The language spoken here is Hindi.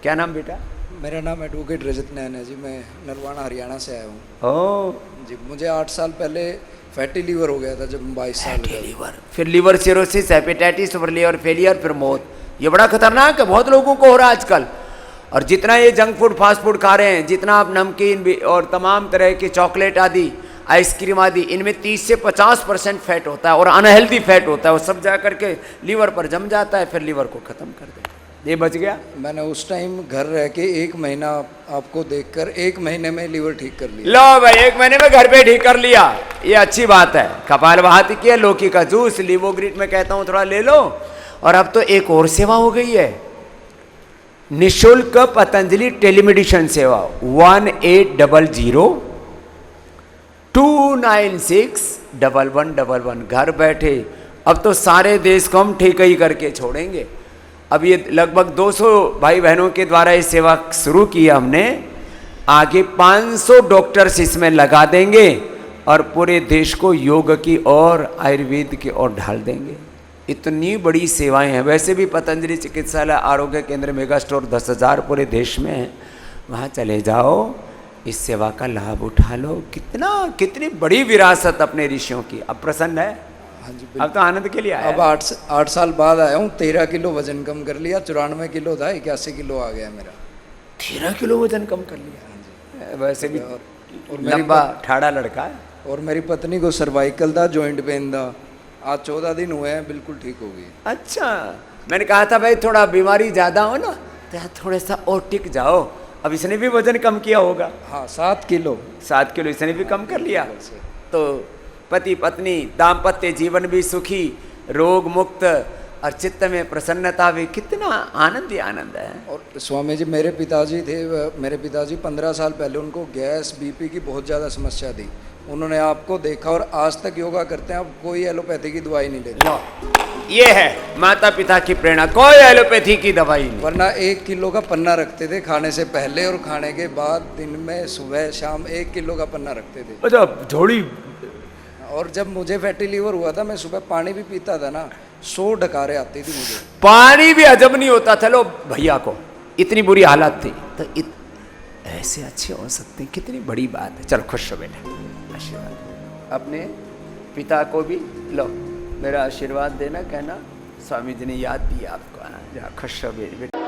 क्या नाम बेटा? मेरा नाम एडवोकेट रजत नैन है जी। मैं नरवाना हरियाणा से आया हूँ ओ, जी। मुझे 8 साल पहले फैटी लीवर हो गया था जब मैं 22 साल का था। लीवर, फिर लीवर सिरोसिस, हेपेटाइटिस, फिर लीवर फेलियर, फिर मौत। ये बड़ा खतरनाक है, बहुत लोगों को हो रहा है आजकल। और जितना ये जंक फूड फास्ट फूड खा रहे हैं, जितना आप नमकीन भी और तमाम तरह के चॉकलेट आदि, आइसक्रीम आदि, इनमें 30 से 50% फैट होता है और अनहेल्दी फैट होता है। वो सब जा करके लीवर पर जम जाता है, फिर लीवर को ख़त्म कर देता है। ये बच गया। मैंने उस टाइम घर रह के 1 महीना आपको देखकर 1 महीने में लीवर ठीक कर लिया। लो भाई, 1 महीने में घर पे ठीक कर लिया, ये अच्छी बात है। कपालभाति की, लौकी का जूस, लीवोग्रिट में कहता हूँ थोड़ा ले लो। और अब तो एक और सेवा हो गई है, निःशुल्क पतंजलि टेलीमेडिसिन सेवा 1800-296-1111। घर बैठे अब तो सारे देश को हम ठीक ही करके छोड़ेंगे। अब ये लगभग 200 भाई बहनों के द्वारा ये सेवा शुरू की है हमने। आगे 500 डॉक्टर्स इसमें लगा देंगे और पूरे देश को योग की और आयुर्वेद की ओर ढाल देंगे। इतनी बड़ी सेवाएं हैं। वैसे भी पतंजलि चिकित्सालय, आरोग्य केंद्र, मेगा स्टोर 10,000 पूरे देश में है। वहाँ चले जाओ, इस सेवा का लाभ उठा लो। कितनी बड़ी विरासत अपने ऋषियों की। अब प्रसन्न है? हाँ जी, अब तो आनंद के लिए आया। अब 8 साल बाद आया हूँ। 13 किलो वजन कम कर लिया। 94 किलो था, 81 किलो आ गया मेरा। 13 किलो वजन कम कर लिया। वैसे भी और लंबा ठाड़ा लड़का है। और मेरी पत्नी को सर्वाइकल था, जॉइंट पेन था। आज 14 दिन हुए हैं, बिल्कुल ठीक हो गई। अच्छा, मैंने कहा था भाई थोड़ा बीमारी ज़्यादा हो ना तो थोड़ा सा और टिक जाओ। अब इसने भी वजन कम किया होगा। हाँ, 7 किलो। 7 किलो इसने भी कम कर लिया। तो पति पत्नी दाम्पत्य जीवन भी सुखी, रोग मुक्त और चित्त में प्रसन्नता भी। कितना आनंद ही आनंद है। और स्वामी जी, मेरे पिताजी 15 साल पहले उनको गैस, बीपी की बहुत ज़्यादा समस्या थी। उन्होंने आपको देखा और आज तक योगा करते हैं। अब कोई एलोपैथी की दवाई नहीं लेते। ये है माता पिता की प्रेरणा, कोई एलोपैथी की दवाई नहीं। वरना 1 किलो का पन्ना रखते थे खाने से पहले और खाने के बाद। दिन में सुबह शाम 1 किलो का पन्ना रखते थे। अच्छा, झोड़ी। और जब मुझे फैटी लीवर हुआ था, मैं सुबह पानी भी पीता था ना, 100 ढकारे आती थी मुझे। पानी भी हजम नहीं होता था। लो भैया को इतनी बुरी हालत थी तो ऐसे अच्छे हो सकते हैं। कितनी बड़ी बात है। चलो खुश हो बेटा, आशीर्वाद अपने पिता को भी लो, मेरा आशीर्वाद देना, कहना स्वामी जी ने याद दिया आपको। खुश हो बेटा।